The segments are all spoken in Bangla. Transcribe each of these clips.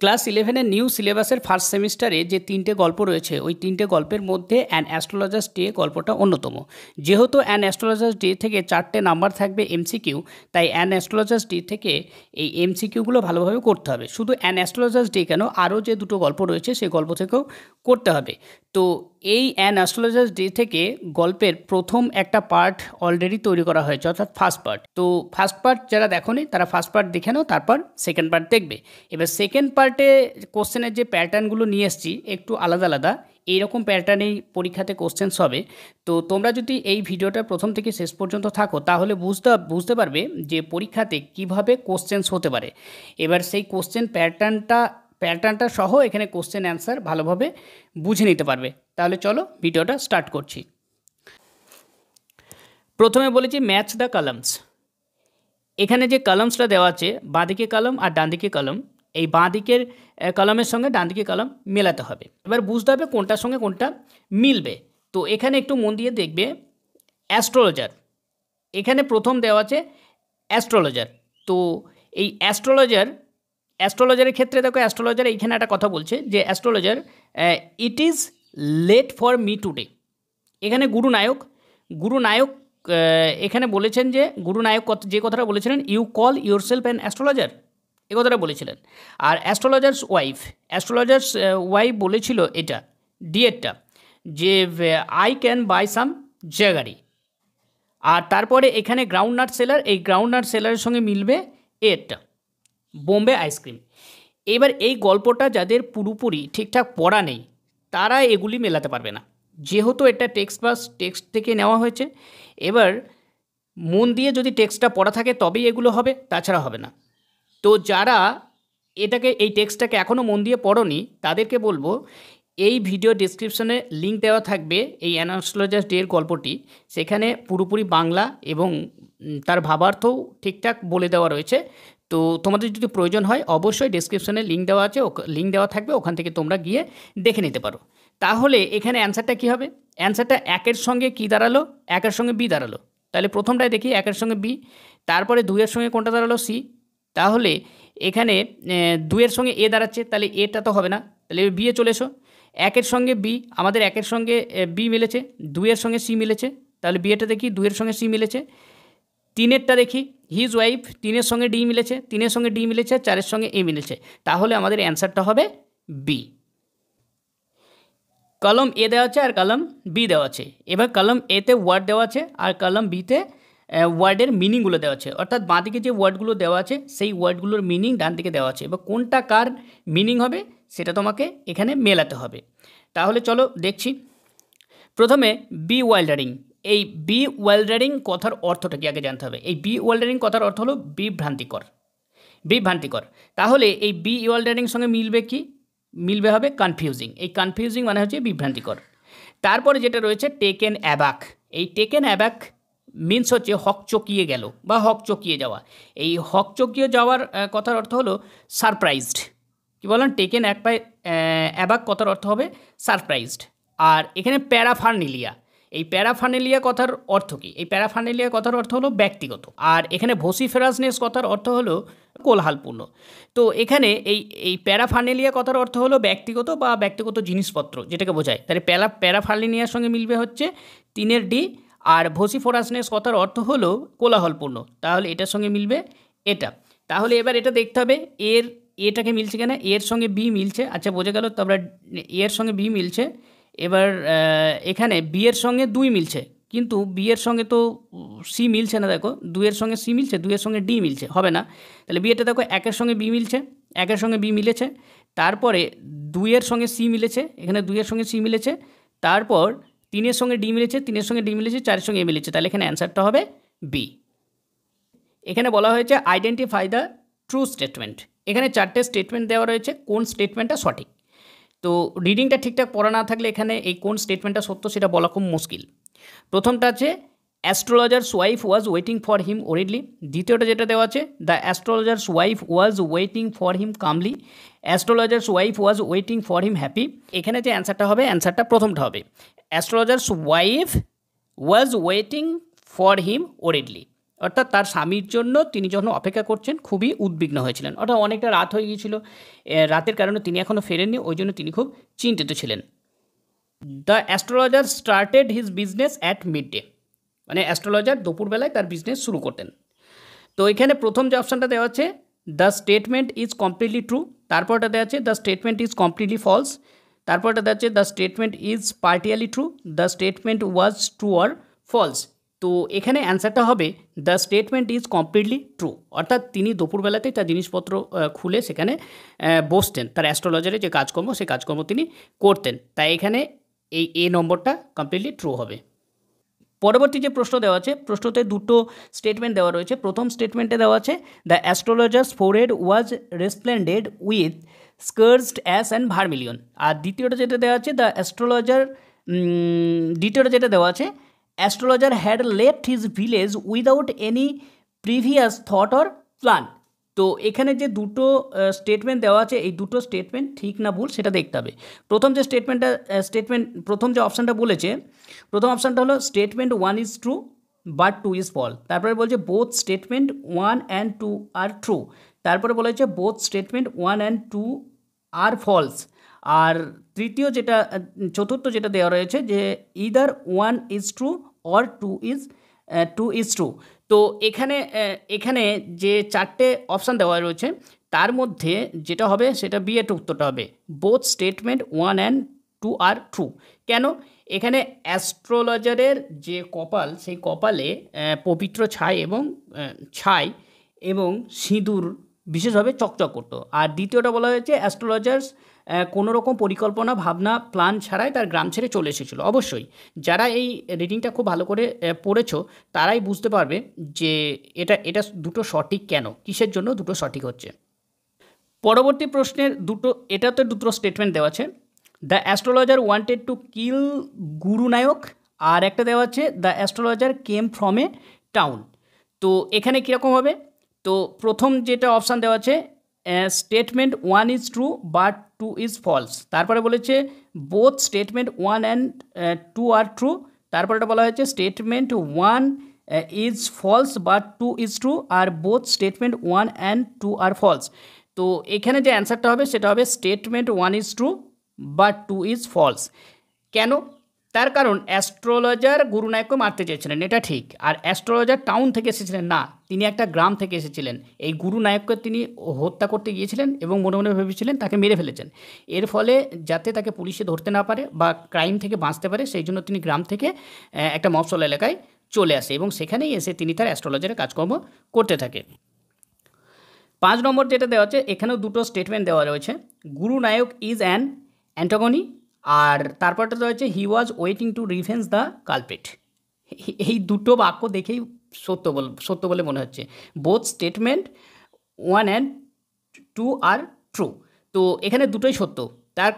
ক্লাস 11-এর নিউ সিলেবাসের ফার্স্ট সেমিস্টারে যে 3টে গল্প রয়েছে ওই 3টে গল্পের মধ্যে অ্যান অ্যাস্ট্রোলজার্স ডে গল্পটা অন্যতম। যেহেতু অ্যান অ্যাস্ট্রোলজার্স ডে থেকে 4টে নাম্বার থাকবে এমসিকিউ, তাই অ্যান অ্যাস্ট্রোলজার্স ডে থেকে এই এমসিকিউগুলো ভালোভাবে করতে হবে। শুধু অ্যান অ্যাস্ট্রোলজার্স ডে কেন, আরও যে 2টো গল্প রয়েছে সেই গল্প থেকেও করতে হবে। তো এই অ্যান অ্যাস্ট্রোলজার্স ডে থেকে গল্পের প্রথম একটা পার্ট অলরেডি তৈরি করা হয়েছে, অর্থাৎ ফার্স্ট পার্ট। তো ফার্স্ট পার্ট যারা দেখোনি তারা ফার্স্ট পার্ট দেখে নাও, তারপর সেকেন্ড পার্ট দেখবে। এবার সেকেন্ড পার্টে কোশ্চেনের যে প্যাটার্নগুলো নিয়ে এসেছি একটু আলাদা আলাদা, এইরকম প্যাটার্নেই পরীক্ষাতে কোশ্চেন্স হবে। তো তোমরা যদি এই ভিডিওটা প্রথম থেকে শেষ পর্যন্ত থাকো তাহলে বুঝতে পারবে যে পরীক্ষাতে কিভাবে কোশ্চেন্স হতে পারে। এবার সেই কোশ্চেন প্যাটার্নটা সহ এখানে কোশ্চেন অ্যান্সার ভালোভাবে বুঝে নিতে পারবে। তাহলে চলো ভিডিওটা স্টার্ট করছি। প্রথমে বলেছি ম্যাচ দ্য কলামস। এখানে যে কলামসটা দেওয়া আছে, বাঁদিকে কলম আর ডান দিকে কলম, এই বাঁ দিকের কলমের সঙ্গে ডান দিকে কলম মেলাতে হবে। এবার বুঝতে হবে কোনটার সঙ্গে কোনটা মিলবে। তো এখানে একটু মন দিয়ে দেখবে অ্যাস্ট্রোলজার, এখানে প্রথম দেওয়া আছে অ্যাস্ট্রোলজার। তো এই অ্যাস্ট্রোলজারের ক্ষেত্রে দেখো, অ্যাস্ট্রোলজার এইখানে একটা কথা বলছে যে astrologer it is late for me today. এখানে গুরুনায়ক এখানে বলেছেন যে গুরুনায়ক যে কথাটা বলেছিলেন, you call yourself an astrologer, এ কথাটা বলেছিলেন। আর অ্যাস্ট্রোলজার্স ওয়াইফ বলেছিল এটা ডিএডটা, যে I can buy some jaggery. আর তারপরে এখানে গ্রাউন্ডনাট সেলার, এই গ্রাউন্ডনাট সেলারের সঙ্গে মিলবে এটা বোম্বে আইসক্রিম। এবার এই গল্পটা যাদের পুরোপুরি ঠিকঠাক পড়া নেই তারা এগুলি মেলাতে পারবে না, যেহেতু এটা টেক্সট থেকে নেওয়া হয়েছে। এবার মন দিয়ে যদি টেক্সটটা পড়া থাকে তবেই এগুলো হবে, তাছাড়া হবে না। তো যারা এই টেক্সটটাকে এখনও মন দিয়ে পড়োনি তাদেরকে বলবো, এই ভিডিও ডেসক্রিপশনে লিঙ্ক দেওয়া থাকবে এই অ্যান অ্যাস্ট্রোলজার্স ডে এর গল্পটি, সেখানে পুরোপুরি বাংলা এবং তার ভাবার্থও ঠিকঠাক বলে দেওয়া রয়েছে। তো তোমাদের যদি প্রয়োজন হয় অবশ্যই ডেসক্রিপশনে লিঙ্ক দেওয়া থাকবে, ওখান থেকে তোমরা গিয়ে দেখে নিতে পারো। তাহলে এখানে অ্যান্সারটা কী হবে? অ্যান্সারটা একের সঙ্গে কী দাঁড়ালো? একের সঙ্গে বি দাঁড়ালো। তাহলে প্রথমটায় দেখি একের সঙ্গে বি, তারপরে দুইয়ের সঙ্গে কোনটা দাঁড়ালো? সি। তাহলে এখানে দুইয়ের সঙ্গে এ দাঁড়াচ্ছে, তাহলে এটা তো হবে না, তাহলে বি এ চলে এসো। একের সঙ্গে বি, আমাদের একের সঙ্গে বি মিলেছে, দুইয়ের সঙ্গে সি মিলেছে, তাহলে বিয়েটা দেখি দুইয়ের সঙ্গে সি মিলেছে। তিনেরটা দেখি হিজ ওয়াইফ, তিনের সঙ্গে ডি মিলেছে, তিনের সঙ্গে ডি মিলেছে, চারের সঙ্গে এ মিলেছে, তাহলে আমাদের অ্যান্সারটা হবে বি। কলম এ দেওয়া আছে আর কলম বি দেওয়া আছে। এবার কলম এতে ওয়ার্ড দেওয়া আছে আর কলম বিতে ওয়ার্ডের মিনিংগুলো দেওয়া আছে, অর্থাৎ বাঁ দিকে যে ওয়ার্ডগুলো দেওয়া আছে সেই ওয়ার্ডগুলোর মিনিং ডান দিকে দেওয়া আছে। এবার কোনটা কার মিনিং হবে সেটা তোমাকে এখানে মেলাতে হবে। তাহলে চলো দেখছি। প্রথমে বি ওয়াইল্ডারিং। এই বি ওয়াইল্ডারিং কথার অর্থটা কি আগে জানতে হবে। এই বি ওয়াইল্ডারিং কথার অর্থ হলো বিভ্রান্তিকর। তাহলে এই বি ওয়াইল্ডারিং সঙ্গে মিলবে কি? মিলবে হবে কনফিউজিং। এই কনফিউজিং মানে হচ্ছে বিভ্রান্তিকর। তারপরে যেটা রয়েছে টেকেন অ্যাবাক। এই টেকেন অ্যাবাক মিনস হচ্ছে হকচকিয়ে গেল বা হকচকিয়ে যাওয়া। এই হকচকিয়ে যাওয়ার কথার অর্থ হলো সারপ্রাইজড। কি বলেন? টেকেন অ্যাবাক কথার অর্থ হবে সারপ্রাইজড। আর এখানে প্যারাফার্নেলিয়া, এই প্যারাফার্নেলিয়া কথার অর্থ কী? এই প্যারাফার্নেলিয়া কথার অর্থ হলো ব্যক্তিগত। আর এখানে ভোসিফেরাসনেস কথার অর্থ হলো কোলাহলপূর্ণ। তো এখানে এই প্যারাফার্নেলিয়া কথার অর্থ হলো ব্যক্তিগত বা ব্যক্তিগত জিনিসপত্র, যেটাকে বোঝায়। তাহলে প্যারাফার্নেলিয়ার সঙ্গে মিলবে হচ্ছে তিনের ডি। আর ভোসিফোরাসনেস কথার অর্থ হলো কোলাহলপূর্ণ, তাহলে এটার সঙ্গে মিলবে এটা। তাহলে এবার এটা দেখতে হবে এটাকে মিলছে কিনা। এর সঙ্গে বি মিলছে, আচ্ছা বোঝা গেল। তো আমরা এর সঙ্গে বি মিলছে। এবার এখানে বি এর সঙ্গে দুই মিলছে, কিন্তু বি এর সঙ্গে তো সি মিলছে না। দেখো দুইয়ের সঙ্গে সি মিলছে, দুইয়ের সঙ্গে ডি মিলছে, হবে না। তাহলে বিয়েটা দেখো একের সঙ্গে বি মিলছে, একের সঙ্গে বি মিলেছে, তারপরে দুইয়ের সঙ্গে সি মিলেছে, এখানে দুইয়ের সঙ্গে সি মিলেছে, তারপর তিনের সঙ্গে ডি মিলেছে, তিনের সঙ্গে ডি মিলেছে, চারের সঙ্গে এ মিলেছে, তাহলে এখানে অ্যান্সারটা হবে বি। এখানে বলা হয়েছে আইডেন্টিফাই দ্য ট্রু স্টেটমেন্ট। এখানে 4টে স্টেটমেন্ট দেওয়া রয়েছে, কোন স্টেটমেন্টটা সঠিক। তো রিডিংটা ঠিকঠাক পড়া না থাকলে এখানে এই কোন স্টেটমেন্টটা সত্য সেটা বলা খুব মুশকিল। প্রথমটা আছে astrologer's wife was waiting for him worriedly. দ্বিতীয়টা যেটা দেওয়া আছে the astrologer's wife was waiting for him calmly. Astrologer's wife was waiting for him happy. এখানে যে অ্যান্সারটা হবে, অ্যান্সারটা প্রথমটা হবে astrologer's wife was waiting for him worriedly. অর্থাৎ তার স্বামীর জন্য তিনি যখন অপেক্ষা করছেন খুবই উদ্বিগ্ন হয়েছিলেন, অর্থাৎ অনেকটা রাত হয়ে গিয়েছিল, রাতের কারণে তিনি এখনও ফেরেননি, ওই জন্য তিনি খুব চিন্তিত ছিলেন। The astrologer started his business at mid day, মানে অ্যাস্ট্রোলজার দুপুরবেলায় তার বিজনেস শুরু করতেন। তো এখানে প্রথম যে অপশানটা দেওয়া আছে the statement is completely true, তারপরটা দেওয়া আছে the statement is completely false, তারপরটা দেওয়া আছে the statement is partially true, the statement was true or false. তো এখানে অ্যান্সারটা হবে the statement is completely true, অর্থাৎ তিনি দুপুরবেলাতেই তার জিনিসপত্র খুলে সেখানে বসতেন, তার অ্যাস্ট্রোলজারে যে কাজকর্ম সেই কাজকর্ম তিনি করতেন, তাই এখানে এই এ নম্বরটা কমপ্লিটলি ট্রু হবে। পরবর্তী যে প্রশ্ন দেওয়া আছে, প্রশ্নতে দুটো স্টেটমেন্ট দেওয়া রয়েছে। প্রথম স্টেটমেন্টে দেওয়া আছে the astrologer's forehead was resplendent with sacred ash and vermilion. আর দ্বিতীয়টা যেটা দেওয়া আছে দ্য অ্যাস্ট্রোলজার, দ্বিতীয়টা যেটা দেওয়া আছে astrologer had left his village without any previous thought or plan. তো এখানে যে দুটো স্টেটমেন্ট দেওয়া আছে এই দুটো স্টেটমেন্ট ঠিক না ভুল সেটা দেখতে হবে। প্রথম যে প্রথম যে অপশানটা বলেছে, প্রথম অপশানটা হলো statement 1 is true but 2 is false, তারপরে বলছে both statement 1 and 2 are true, তারপরে বলেছে both statement 1 and 2 are false. আর চতুর্থ যেটা দেওয়া রয়েছে যে either 1 is true or 2 is true. তো এখানে যে চারটে অপশান দেওয়া রয়েছে তার মধ্যে যেটা হবে সেটা বি এর উত্তরটা হবে both statement 1 and 2 are true. কেন? এখানে অ্যাস্ট্রোলজারের যে কপাল সেই কপালে পবিত্র ছাই এবং সিঁদুর বিশেষভাবে চকচক করতো। আর দ্বিতীয়টা বলা হয়েছে অ্যাস্ট্রোলজার্স কোনো রকম পরিকল্পনা ভাবনা প্ল্যান ছাড়াই তার গ্রাম ছেড়ে চলে এসেছিলো। অবশ্যই যারা এই রিডিংটা খুব ভালো করে পড়েছো তারাই বুঝতে পারবে যে এটা দুটো সঠিক কেন, কিসের জন্য দুটো সঠিক হচ্ছে। পরবর্তী প্রশ্নের এটাতে দুটো স্টেটমেন্ট দেওয়া আছে the astrologer wanted to kill গুরু নায়ক, আর একটা দেওয়া আছে the astrologer came from a town. তো এখানে কীরকম হবে? তো প্রথম যেটা অপশান দেওয়া আছে statement 1 is true but 2 is false, তারপরে বলেছে both statement 1 and 2 are true, তারপরে এটা বলা হয়েছে statement 1 is false but 2 is true, আর both statement 1 and 2 are false. তো এখানে যে অ্যান্সারটা হবে সেটা হবে statement 1 is true but 2 is false. কেন? তার কারণ অ্যাস্ট্রোলজার গুরুনায়ককে মারতে চেয়েছিলেন, এটা ঠিক, আর অ্যাস্ট্রোলজার টাউন থেকে এসেছিলেন না, তিনি একটা গ্রাম থেকে এসেছিলেন। এই গুরুনায়ককে তিনি হত্যা করতে গিয়েছিলেন এবং মনে মনে ভেবেছিলেন তাকে মেরে ফেলেছেন। এর ফলে যাতে তাকে পুলিশে ধরতে না পারে বা ক্রাইম থেকে বাঁচতে পারে সেই জন্য তিনি গ্রাম থেকে একটা মফস্বল এলাকায় চলে আসে এবং সেখানেই এসে তিনি তার অ্যাস্ট্রোলজারের কাজকর্ম করতে থাকে। 5 নম্বর যেটা দেওয়া আছে এখানেও দুটো স্টেটমেন্ট দেওয়া রয়েছে গুরুনায়ক ইজ অ্যান অ্যান্টাগনি, আর তারপরটা রয়েছে he was waiting to revenge the culprit. এই দুটো বাক্য দেখেই সত্য বলে মনে হচ্ছে। Both statement 1 and 2 are true. তো এখানে দুটোই সত্য। তার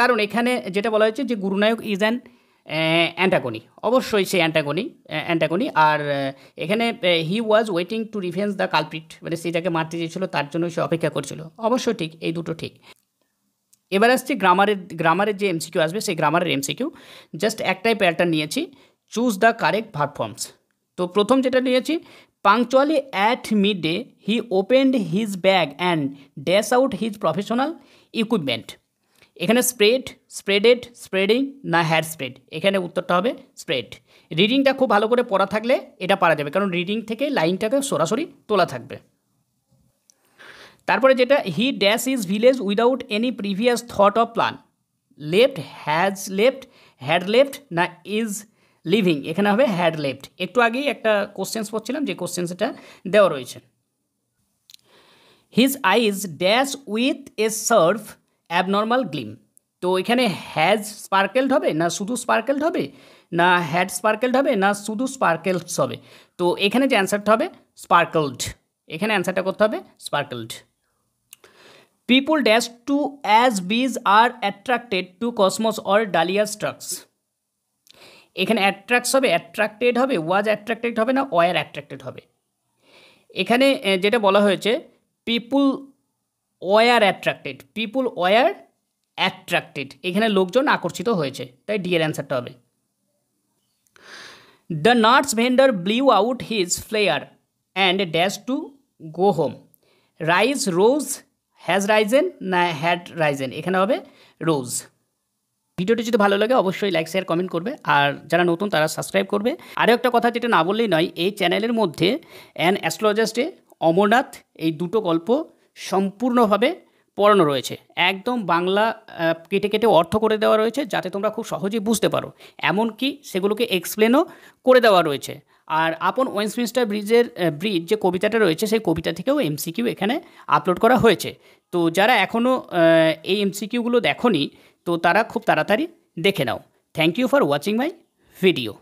কারণ এখানে যেটা বলা হয়েছে যে গুরুনায়ক ইজ অ্যান অ্যান্টাগনি, অবশ্যই সে অ্যান্টাগনি। আর এখানে he was waiting to revenge the culprit, মানে সে যাকে মারতে চেয়েছিল তার জন্য সে অপেক্ষা করছিল। অবশ্যই ঠিক, এই দুটো ঠিক। এবার আসছি গ্রামারের যে এমসিকিউ আসবে সেই গ্রামারের এমসিকিউ। জাস্ট একটাই প্যাটার্ন নিয়েছি, choose the correct verb forms. তো প্রথম যেটা নিয়েছি punctually at mid day he opened his bag and dash out his professional equipment. এখানে স্প্রেডেড, স্প্রেডিং না হ্যাড স্প্রেড, এখানে উত্তরটা হবে স্প্রেড। রিডিংটা খুব ভালো করে পড়া থাকলে এটা পারা যাবে, কারণ রিডিং থেকে লাইনটাকে সরাসরি তোলা থাকবে। তারপরে যেটা he dash is village without any previous thought of plan, had left না ইজ লিভিং, এখানে হবে হ্যাড লেফট। একটু আগেই একটা কোশ্চেন্স পড়ছিলাম যে কোশ্চেন্সটা দেওয়া রয়েছে। His eyes dash with a serve abnormal Glim. তো এখানে হ্যাজ স্পার্কেলড হবে না শুধু স্পার্কেলড হবে, না হ্যাড স্পার্কেলড হবে না শুধু স্পার্কেলস হবে। তো এখানে যে অ্যান্সারটা হবে স্পার্কেলড, এখানে অ্যান্সারটা করতে হবে sparkled. People dash to as bees are attracted to cosmos or dahlia stalks. এখানে অ্যাট্রাক্টেড হবে, ওয়াজ অ্যাট্রাক্টেড হবে না ওয়ার অ্যাট্রাক্টেড হবে। এখানে যেটা বলা হয়েছে পিপুল ওয়ার অ্যাট্রাক্টেড, এখানে লোকজন আকর্ষিত হয়েছে, তাই ডি এর অ্যান্সারটা হবে। The nuts vendor blew out his flare and dash to go home. Rise rose has risen না হ্যাড রাইজেন, এখানে হবে রোজ। ভিডিওটি যদি ভালো লাগে অবশ্যই লাইক শেয়ার কমেন্ট করবে, আর যারা নতুন তারা সাবস্ক্রাইব করবে। আরও একটা কথা যেটা না বললেই নয়, এই চ্যানেলের মধ্যে অ্যান অ্যাস্ট্রোলজার্সে অমরনাথ এই দুটো গল্প সম্পূর্ণভাবে পড়ানো রয়েছে, একদম বাংলা কেটে কেটে অর্থ করে দেওয়া রয়েছে যাতে তোমরা খুব সহজেই বুঝতে পারো, এমনকি সেগুলোকে এক্সপ্লেনও করে দেওয়া রয়েছে। আর আপন ওয়েস্টমিনস্টার ব্রিজ যে কবিতাটা রয়েছে সেই কবিতা থেকেও এমসিকিউ এখানে আপলোড করা হয়েছে। তো যারা এখনও এই এমসিকিউগুলো দেখোনি তো তারা খুব তাড়াতাড়ি দেখে নাও। Thank you for watching my video.